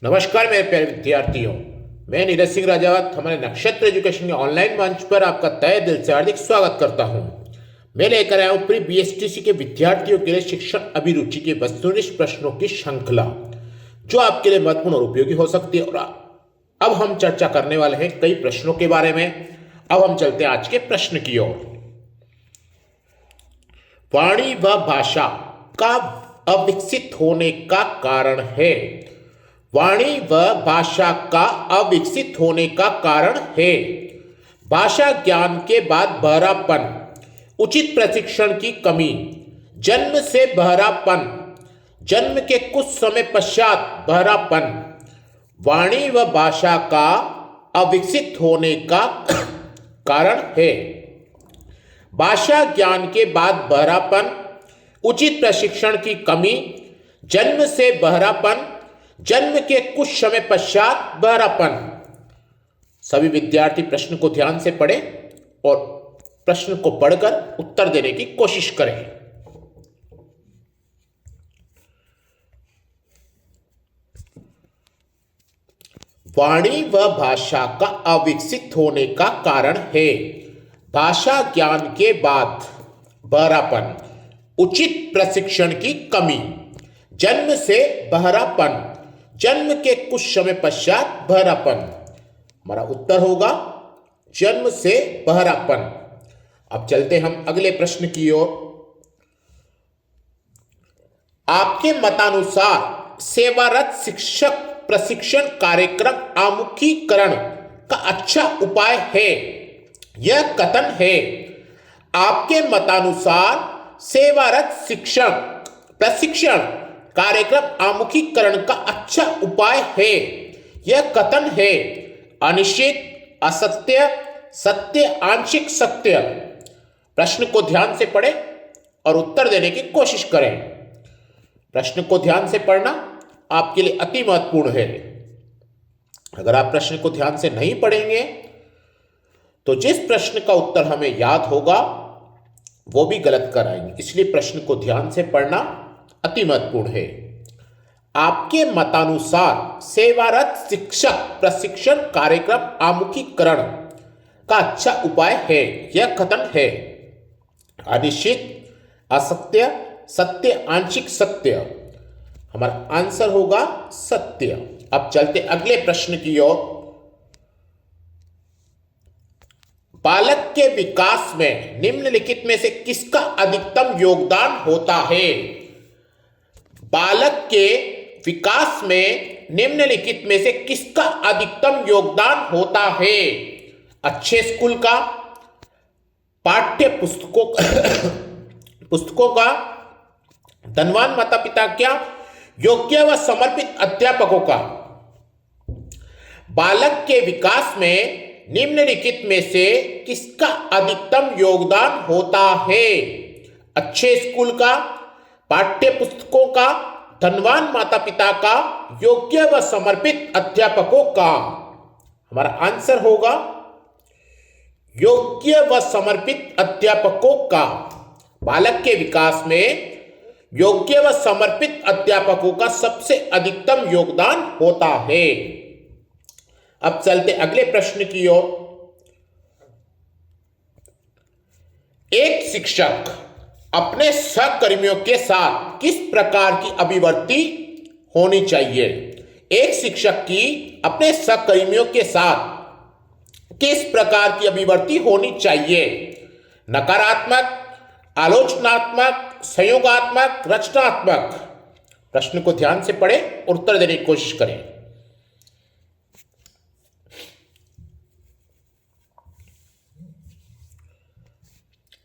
नमस्कार मेरे प्यारे विद्यार्थियों, मैं नीरज सिंह राजावत हमारे नक्षत्र एजुकेशन के ऑनलाइन मंच पर आपका तहे दिल से हार्दिक स्वागत करता हूं। मैं लेकर आया हूं प्री बीएसटीसी के विद्यार्थियों के लिए शिक्षण अभिरुचि के वस्तुनिष्ठ प्रश्नों की श्रृंखला, जो आपके लिए महत्वपूर्ण और उपयोगी हो सकती है। और अब हम चर्चा करने वाले हैं कई प्रश्नों के बारे में। अब हम चलते हैं आज के प्रश्न की ओर। वाणी व भाषा का अविकसित होने का कारण है। वाणी व भाषा का अविकसित होने का कारण है भाषा ज्ञान के बाद बहरापन, उचित प्रशिक्षण की कमी, जन्म से बहरापन, जन्म के कुछ समय पश्चात बहरापन। वाणी व भाषा का अविकसित होने का कारण है भाषा ज्ञान के बाद बहरापन, उचित प्रशिक्षण की कमी, जन्म से बहरापन, जन्म के कुछ समय पश्चात बहरापन। सभी विद्यार्थी प्रश्न को ध्यान से पढ़ें और प्रश्न को पढ़कर उत्तर देने की कोशिश करें। वाणी व भाषा का अविकसित होने का कारण है भाषा ज्ञान के बाद बहरापन, उचित प्रशिक्षण की कमी, जन्म से बहरापन, जन्म के कुछ समय पश्चात बहरापन। हमारा उत्तर होगा जन्म से बहरापन। अब चलते हम अगले प्रश्न की ओर। आपके मतानुसार सेवारत शिक्षक प्रशिक्षण कार्यक्रम आमुखीकरण का अच्छा उपाय है? यह कथन है। आपके मतानुसार सेवारत शिक्षक प्रशिक्षण कार्यक्रम आमुखीकरण का अच्छा उपाय है। यह कथन है। अनिश्चित, असत्य, सत्य, आंशिक सत्य। प्रश्न को ध्यान से पढ़ें और उत्तर देने की कोशिश करें। प्रश्न को ध्यान से पढ़ना आपके लिए अति महत्वपूर्ण है। अगर आप प्रश्न को ध्यान से नहीं पढ़ेंगे तो जिस प्रश्न का उत्तर हमें याद होगा वो भी गलत कराएंगे। इसलिए प्रश्न को ध्यान से पढ़ना अति महत्वपूर्ण है। आपके मतानुसार सेवारत शिक्षक प्रशिक्षण कार्यक्रम आमुखीकरण का अच्छा उपाय है। यह कथन है। अनिश्चित, असत्य, सत्य, आंशिक सत्य। हमारा आंसर होगा सत्य। अब चलते अगले प्रश्न की ओर। बालक के विकास में निम्नलिखित में से किसका अधिकतम योगदान होता है? बालक के विकास में निम्नलिखित में से किसका अधिकतम योगदान होता है? अच्छे स्कूल का, पाठ्य पुस्तकों का, धनवान माता पिता क्या, योग्य व समर्पित अध्यापकों का। बालक के विकास में निम्नलिखित में से किसका अधिकतम योगदान होता है? अच्छे स्कूल का, पाठ्य पुस्तकों का, धनवान माता पिता का, योग्य व समर्पित अध्यापकों का। हमारा आंसर होगा योग्य व समर्पित अध्यापकों का। बालक के विकास में योग्य व समर्पित अध्यापकों का सबसे अधिकतम योगदान होता है। अब चलते अगले प्रश्न की ओर। एक शिक्षक अपने सहकर्मियों के साथ किस प्रकार की अभिवर्ती होनी चाहिए? एक शिक्षक की अपने सहकर्मियों के साथ किस प्रकार की अभिवर्ती होनी चाहिए? नकारात्मक, आलोचनात्मक, संयोगात्मक, रचनात्मक। प्रश्न को ध्यान से पढ़ें और उत्तर देने की कोशिश करें।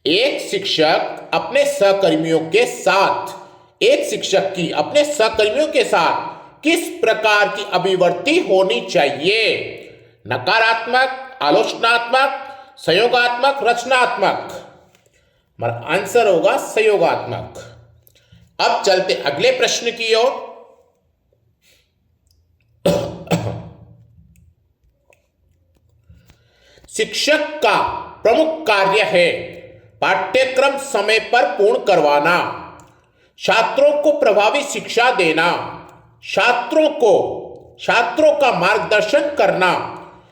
एक शिक्षक अपने सहकर्मियों के साथ एक शिक्षक की अपने सहकर्मियों के साथ किस प्रकार की अभिवर्ती होनी चाहिए? नकारात्मक, आलोचनात्मक, संयोगात्मक, रचनात्मक। हमारा आंसर होगा संयोगात्मक। अब चलते अगले प्रश्न की ओर। शिक्षक का प्रमुख कार्य है पाठ्यक्रम समय पर पूर्ण करवाना, छात्रों को प्रभावी शिक्षा देना, छात्रों को छात्रों का मार्गदर्शन करना,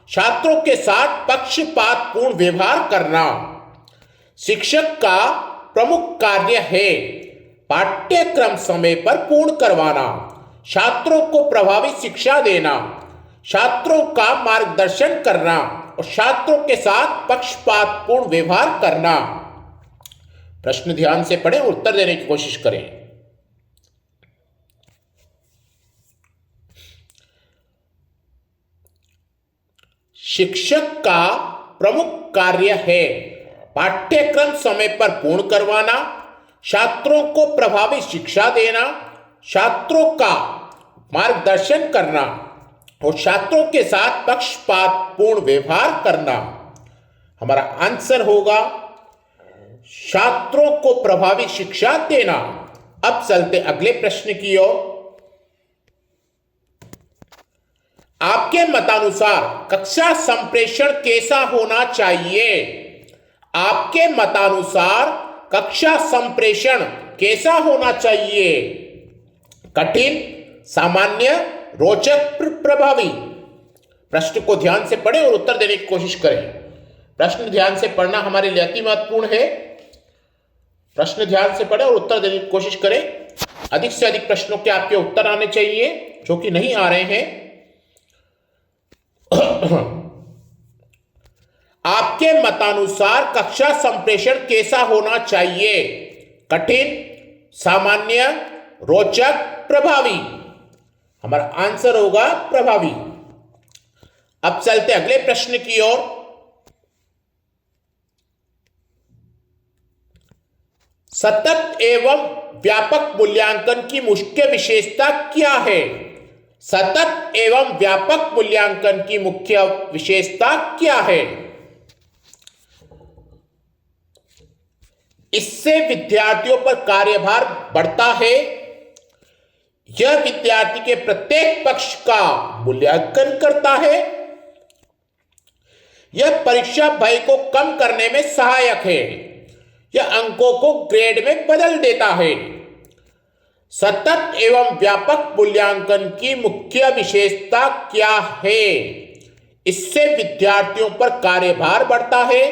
छात्रों के साथ पक्षपातपूर्ण व्यवहार करना। शिक्षक का प्रमुख कार्य है पाठ्यक्रम समय पर पूर्ण करवाना, छात्रों को प्रभावी शिक्षा देना, छात्रों का मार्गदर्शन करना और छात्रों के साथ पक्षपातपूर्ण व्यवहार करना। प्रश्न ध्यान से पढ़ें, उत्तर देने की कोशिश करें। शिक्षक का प्रमुख कार्य है पाठ्यक्रम समय पर पूर्ण करवाना, छात्रों को प्रभावी शिक्षा देना, छात्रों का मार्गदर्शन करना और छात्रों के साथ पक्षपातपूर्ण व्यवहार करना। हमारा आंसर होगा छात्रों को प्रभावी शिक्षा देना। अब चलते अगले प्रश्न की ओर। आपके मतानुसार कक्षा संप्रेषण कैसा होना चाहिए? आपके मतानुसार कक्षा संप्रेषण कैसा होना चाहिए? कठिन, सामान्य, रोचक, प्रभावी। प्रश्न को ध्यान से पढ़ें और उत्तर देने की कोशिश करें। प्रश्न ध्यान से पढ़ना हमारे लिए अति महत्वपूर्ण है। प्रश्न ध्यान से पढ़ें और उत्तर देने की कोशिश करें। अधिक से अधिक प्रश्नों के आपके उत्तर आने चाहिए, जो कि नहीं आ रहे हैं। आपके मतानुसार कक्षा संप्रेषण कैसा होना चाहिए? कठिन, सामान्य, रोचक, प्रभावी। हमारा आंसर होगा प्रभावी। अब चलते अगले प्रश्न की ओर। सतत एवं व्यापक मूल्यांकन की मुख्य विशेषता क्या है? सतत एवं व्यापक मूल्यांकन की मुख्य विशेषता क्या है? इससे विद्यार्थियों पर कार्यभार बढ़ता है, यह विद्यार्थी के प्रत्येक पक्ष का मूल्यांकन करता है, यह परीक्षा भय को कम करने में सहायक है, यह अंकों को ग्रेड में बदल देता है। सतत एवं व्यापक मूल्यांकन की मुख्य विशेषता क्या है? इससे विद्यार्थियों पर कार्यभार बढ़ता है,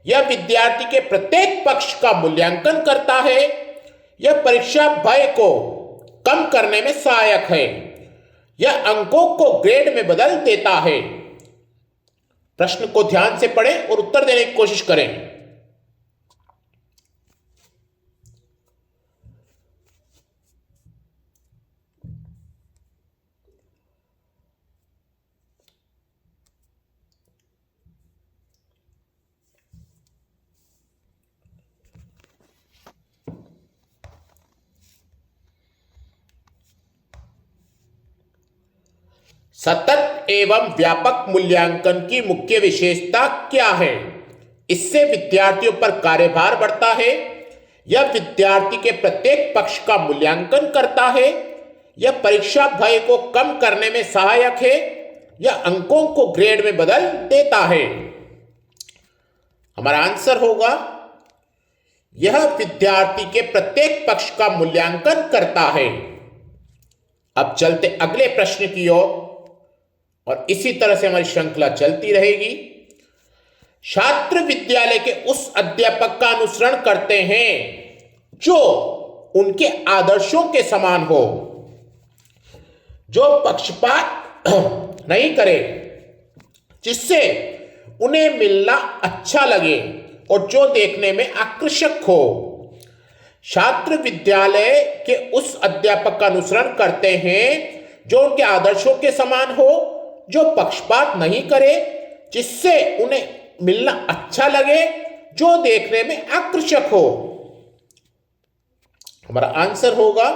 यह विद्यार्थी के प्रत्येक पक्ष का मूल्यांकन करता है, यह परीक्षा भय को कम करने में सहायक है, यह अंकों को ग्रेड में बदल देता है। प्रश्न को ध्यान से पढ़ें और उत्तर देने की कोशिश करें। सतत एवं व्यापक मूल्यांकन की मुख्य विशेषता क्या है? इससे विद्यार्थियों पर कार्यभार बढ़ता है, यह विद्यार्थी के प्रत्येक पक्ष का मूल्यांकन करता है, यह परीक्षा भय को कम करने में सहायक है, यह अंकों को ग्रेड में बदल देता है। हमारा आंसर होगा यह विद्यार्थी के प्रत्येक पक्ष का मूल्यांकन करता है। अब चलते अगले प्रश्न की ओर और इसी तरह से हमारी श्रृंखला चलती रहेगी। छात्र विद्यालय के उस अध्यापक का अनुसरण करते हैं जो उनके आदर्शों के समान हो, जो पक्षपात नहीं करे, जिससे उन्हें मिलना अच्छा लगे और जो देखने में आकर्षक हो। छात्र विद्यालय के उस अध्यापक का अनुसरण करते हैं जो उनके आदर्शों के समान हो, जो पक्षपात नहीं करे, जिससे उन्हें मिलना अच्छा लगे, जो देखने में आकर्षक हो। हमारा आंसर होगा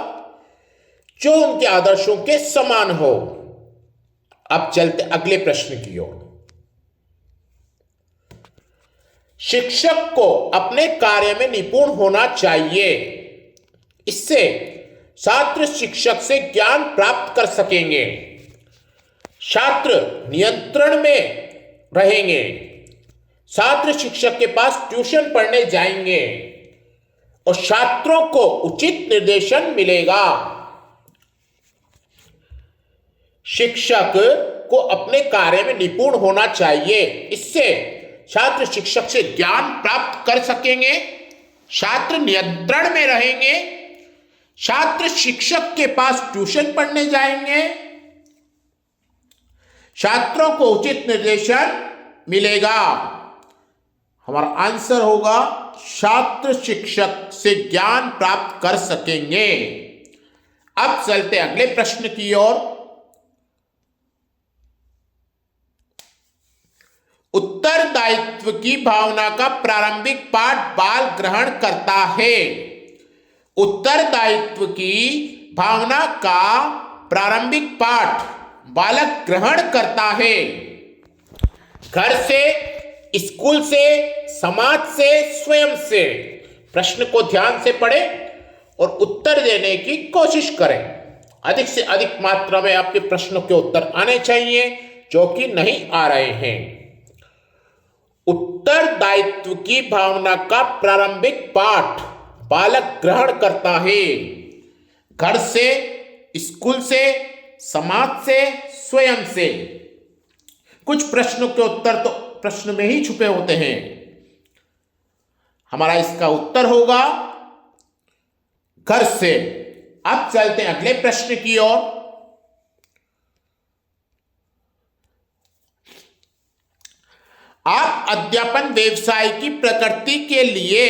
जो उनके आदर्शों के समान हो। अब चलते अगले प्रश्न की ओर। शिक्षक को अपने कार्य में निपुण होना चाहिए, इससे छात्र शिक्षक से ज्ञान प्राप्त कर सकेंगे, छात्र नियंत्रण में रहेंगे, छात्र शिक्षक के पास ट्यूशन पढ़ने जाएंगे और छात्रों को उचित निर्देशन मिलेगा। शिक्षक को अपने कार्य में निपुण होना चाहिए। इससे छात्र शिक्षक से ज्ञान प्राप्त कर सकेंगे, छात्र नियंत्रण में रहेंगे, छात्र शिक्षक के पास ट्यूशन पढ़ने जाएंगे, छात्रों को उचित निर्देशन मिलेगा। हमारा आंसर होगा छात्र शिक्षक से ज्ञान प्राप्त कर सकेंगे। अब चलते अगले प्रश्न की ओर। उत्तरदायित्व की भावना का प्रारंभिक पाठ बाल ग्रहण करता है। उत्तरदायित्व की भावना का प्रारंभिक पाठ बालक ग्रहण करता है। घर से, स्कूल से, समाज से, स्वयं से। प्रश्न को ध्यान से पढ़ें और उत्तर देने की कोशिश करें। अधिक से अधिक मात्रा में आपके प्रश्नों के उत्तर आने चाहिए जो कि नहीं आ रहे हैं। उत्तरदायित्व की भावना का प्रारंभिक पाठ बालक ग्रहण करता है। घर से, स्कूल से, समाज से, स्वयं से। कुछ प्रश्नों के उत्तर तो प्रश्न में ही छुपे होते हैं। हमारा इसका उत्तर होगा घर से। अब चलते हैं अगले प्रश्न की ओर। आप अध्यापन व्यवसाय की प्रकृति के लिए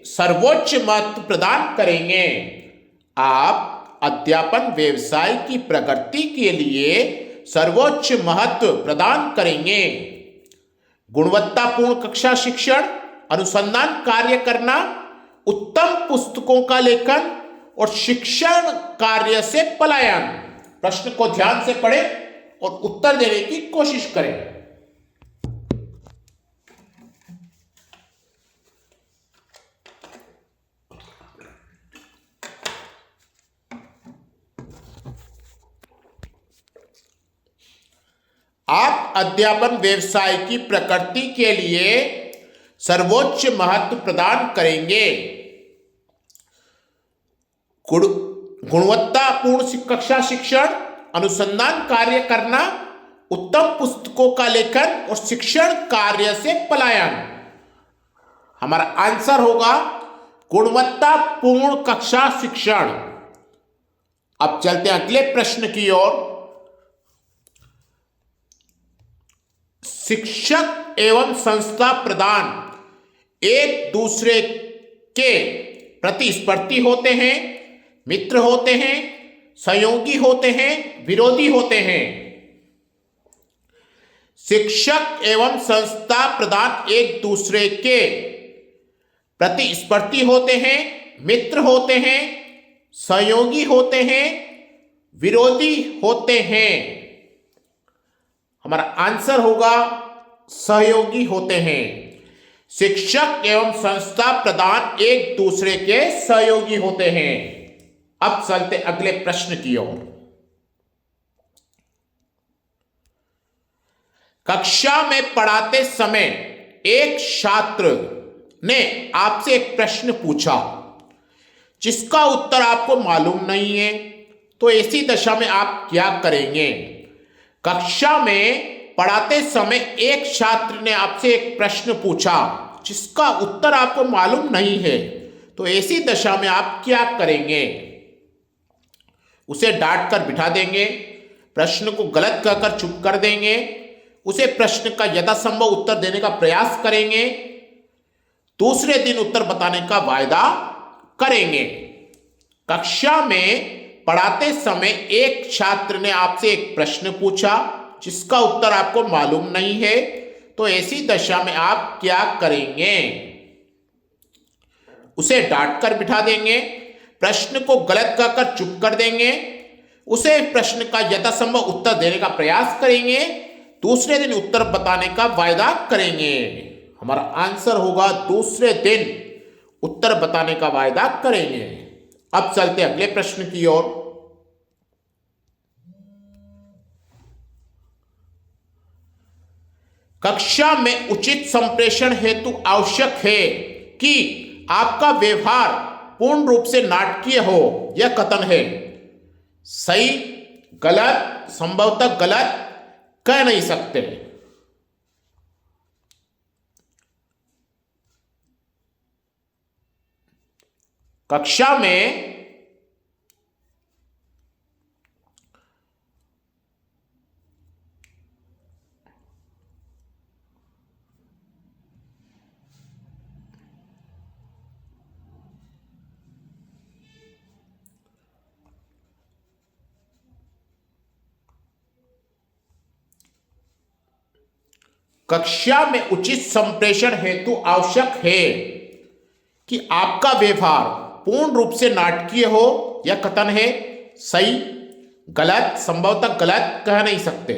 सर्वोच्च महत्व प्रदान करेंगे। आप अध्यापन व्यवसाय की प्रकृति के लिए सर्वोच्च महत्व प्रदान करेंगे। गुणवत्तापूर्ण कक्षा शिक्षण, अनुसंधान कार्य करना, उत्तम पुस्तकों का लेखन और शिक्षण कार्य से पलायन। प्रश्न को ध्यान से पढ़ें और उत्तर देने की कोशिश करें। आप अध्यापन व्यवसाय की प्रकृति के लिए सर्वोच्च महत्व प्रदान करेंगे। गुणवत्तापूर्ण कक्षा शिक्षण, अनुसंधान कार्य करना, उत्तम पुस्तकों का लेखन और शिक्षण कार्य से पलायन। हमारा आंसर होगा गुणवत्तापूर्ण कक्षा शिक्षण। अब चलते हैं अगले प्रश्न की ओर। शिक्षक एवं संस्था प्रधान एक दूसरे के प्रतिस्पर्धी होते हैं, मित्र होते हैं, सहयोगी होते हैं, विरोधी होते हैं। शिक्षक एवं संस्था प्रधान एक दूसरे के प्रतिस्पर्धी होते हैं, मित्र होते हैं, सहयोगी होते हैं, विरोधी होते हैं। हमारा आंसर होगा सहयोगी होते हैं। शिक्षक एवं संस्था प्रधान एक दूसरे के सहयोगी होते हैं। अब चलते अगले प्रश्न की ओर। कक्षा में पढ़ाते समय एक छात्र ने आपसे एक प्रश्न पूछा जिसका उत्तर आपको मालूम नहीं है, तो ऐसी दशा में आप क्या करेंगे? कक्षा में पढ़ाते समय एक छात्र ने आपसे एक प्रश्न पूछा जिसका उत्तर आपको मालूम नहीं है, तो ऐसी दशा में आप क्या करेंगे? उसे डांट कर बिठा देंगे, प्रश्न को गलत कहकर चुप कर देंगे, उसे प्रश्न का यथासंभव उत्तर देने का प्रयास करेंगे, दूसरे दिन उत्तर बताने का वायदा करेंगे। कक्षा में पढ़ाते समय एक छात्र ने आपसे एक प्रश्न पूछा जिसका उत्तर आपको मालूम नहीं है, तो ऐसी दशा में आप क्या करेंगे? उसे डांट कर बिठा देंगे, प्रश्न को गलत कहकर चुप कर देंगे, उसे प्रश्न का यथासंभव उत्तर देने का प्रयास करेंगे, दूसरे दिन उत्तर बताने का वायदा करेंगे। हमारा आंसर होगा दूसरे दिन उत्तर बताने का वायदा करेंगे। अब चलते अगले प्रश्न की ओर। कक्षा में उचित संप्रेषण हेतु आवश्यक है कि आपका व्यवहार पूर्ण रूप से नाटकीय हो, यह कथन है। सही गलत, संभवतः गलत कह नहीं सकते। कक्षा में कक्षा में उचित संप्रेषण हेतु आवश्यक है कि आपका व्यवहार पूर्ण रूप से नाटकीय हो। यह कथन है। सही, गलत, संभवतः गलत कह नहीं सकते।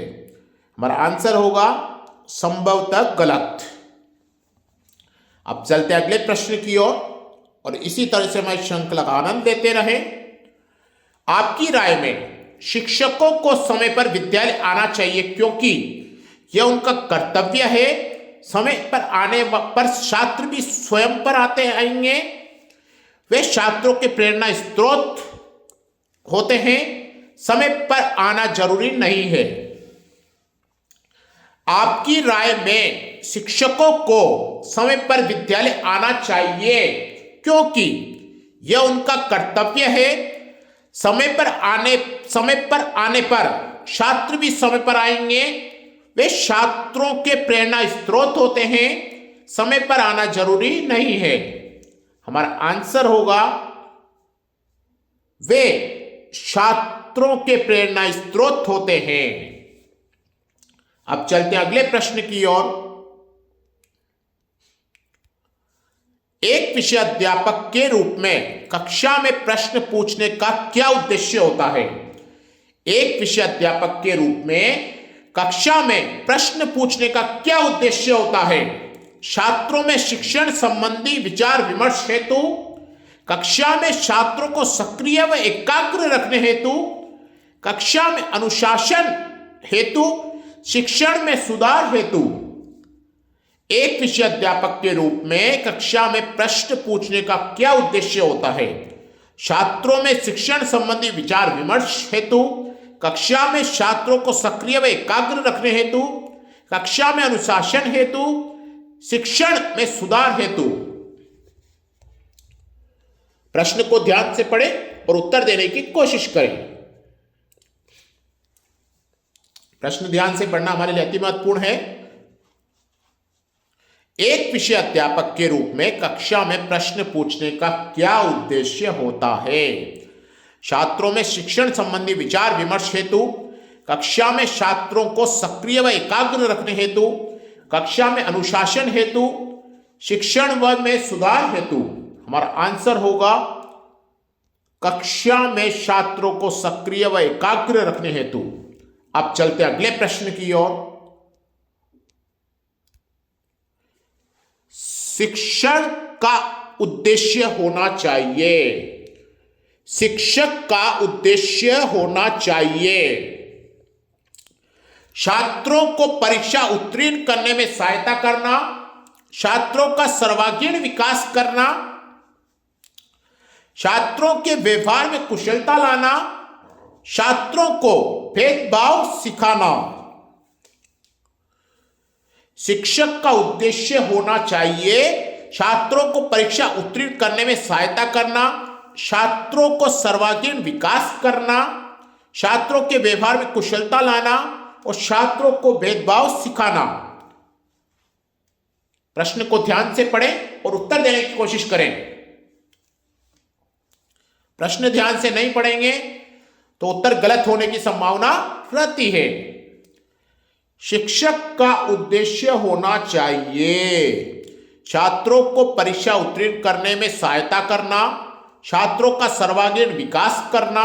हमारा आंसर होगा संभवतः गलत। अब चलते अगले प्रश्न की ओर और इसी तरह से हमारी श्रृंखला का आनंद लेते रहें। आपकी राय में शिक्षकों को समय पर विद्यालय आना चाहिए क्योंकि यह उनका कर्तव्य है। समय पर आने पर छात्र भी स्वयं पर आते आएंगे। वे छात्रों के प्रेरणा स्रोत होते हैं। समय पर आना जरूरी नहीं है। आपकी राय में शिक्षकों को समय पर विद्यालय आना चाहिए क्योंकि यह उनका कर्तव्य है। समय पर आने पर छात्र भी समय पर आएंगे। वे छात्रों के प्रेरणा स्रोत होते हैं। समय पर आना जरूरी नहीं है। हमारा आंसर होगा वे छात्रों के प्रेरणा स्रोत होते हैं। अब चलते हैं अगले प्रश्न की ओर। एक विषय अध्यापक के रूप में कक्षा में प्रश्न पूछने का क्या उद्देश्य होता है? एक विषय अध्यापक के रूप में कक्षा में प्रश्न पूछने का क्या उद्देश्य होता है? छात्रों में शिक्षण संबंधी विचार विमर्श हेतु, कक्षा में छात्रों को सक्रिय व एकाग्र रखने हेतु, कक्षा में अनुशासन हेतु, शिक्षण में सुधार हेतु। एक विषय अध्यापक के रूप में कक्षा में प्रश्न पूछने का क्या उद्देश्य होता है? छात्रों में शिक्षण संबंधी विचार विमर्श हेतु, कक्षा में छात्रों को सक्रिय व एकाग्र रखने हेतु, कक्षा में अनुशासन हेतु, शिक्षण में सुधार हेतु। प्रश्न को ध्यान से पढ़ें और उत्तर देने की कोशिश करें। प्रश्न ध्यान से पढ़ना हमारे लिए अति महत्वपूर्ण है। एक विषय अध्यापक के रूप में कक्षा में प्रश्न पूछने का क्या उद्देश्य होता है? छात्रों में शिक्षण संबंधी विचार विमर्श हेतु, कक्षा में छात्रों को सक्रिय व एकाग्र रखने हेतु, कक्षा में अनुशासन हेतु, शिक्षण व में सुधार हेतु। हमारा आंसर होगा कक्षा में छात्रों को सक्रिय व एकाग्र रखने हेतु। अब चलते अगले प्रश्न की ओर। शिक्षण का उद्देश्य होना चाहिए। शिक्षक का उद्देश्य होना चाहिए छात्रों को परीक्षा उत्तीर्ण करने में सहायता करना, छात्रों का सर्वांगीण विकास करना, छात्रों के व्यवहार में कुशलता लाना, छात्रों को भेदभाव सिखाना। शिक्षक का उद्देश्य होना चाहिए छात्रों को परीक्षा उत्तीर्ण करने में सहायता करना, छात्रों को सर्वांगीण विकास करना, छात्रों के व्यवहार में कुशलता लाना और छात्रों को भेदभाव सिखाना। प्रश्न को ध्यान से पढ़ें और उत्तर देने की कोशिश करें। प्रश्न ध्यान से नहीं पढ़ेंगे तो उत्तर गलत होने की संभावना रहती है। शिक्षक का उद्देश्य होना चाहिए छात्रों को परीक्षा उत्तीर्ण करने में सहायता करना, छात्रों का सर्वांगीण विकास करना,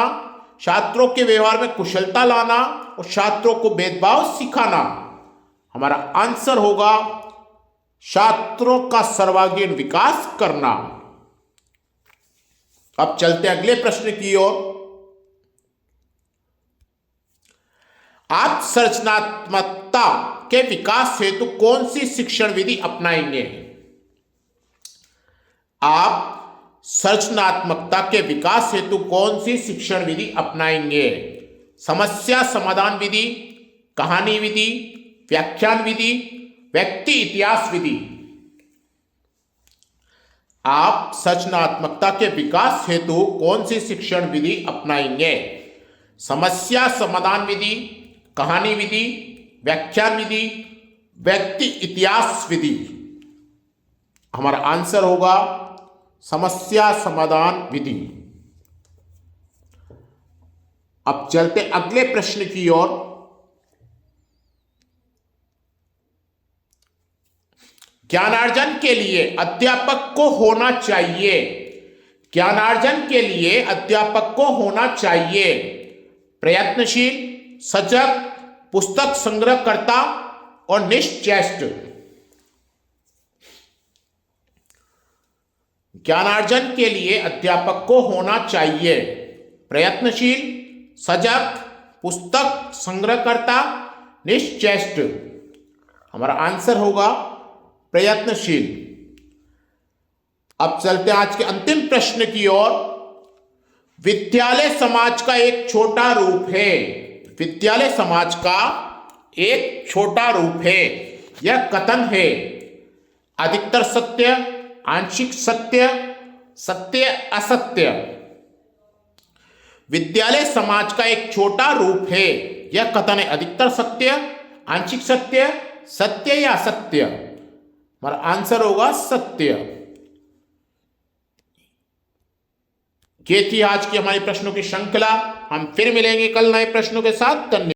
छात्रों के व्यवहार में कुशलता लाना और छात्रों को भेदभाव सिखाना। हमारा आंसर होगा छात्रों का सर्वांगीण विकास करना। अब चलते अगले प्रश्न की ओर। आप सर्जनात्मकता के विकास हेतु कौन सी शिक्षण विधि अपनाएंगे? आप सर्जनात्मकता के विकास हेतु कौन सी शिक्षण विधि अपनाएंगे? समस्या समाधान विधि, कहानी विधि, व्याख्यान विधि, व्यक्ति इतिहास विधि। आप सृजनात्मकता के विकास हेतु कौन सी शिक्षण विधि अपनाएंगे? समस्या समाधान विधि, कहानी विधि, व्याख्यान विधि, व्यक्ति इतिहास विधि। हमारा आंसर होगा समस्या समाधान विधि। अब चलते अगले प्रश्न की ओर। ज्ञानार्जन के लिए अध्यापक को होना चाहिए। ज्ञानार्जन के लिए अध्यापक को होना चाहिए प्रयत्नशील, सजग, पुस्तक संग्रहकर्ता और निश्चेष्ट। ज्ञानार्जन के लिए अध्यापक को होना चाहिए प्रयत्नशील, सजग, पुस्तक संग्रहकर्ता, निश्चेष्ट। हमारा आंसर होगा प्रयत्नशील। अब चलते हैं आज के अंतिम प्रश्न की ओर। विद्यालय समाज का एक छोटा रूप है। विद्यालय समाज का एक छोटा रूप है। यह कथन है। अधिकतर सत्य, आंशिक सत्य, सत्य असत्य। विद्यालय समाज का एक छोटा रूप है। यह कथन है। अधिकतर सत्य, आंशिक सत्य, सत्य या असत्य। हमारा आंसर होगा सत्य। ये थी आज की हमारी प्रश्नों की श्रृंखला। हम फिर मिलेंगे कल नए प्रश्नों के साथ। धन्यवाद।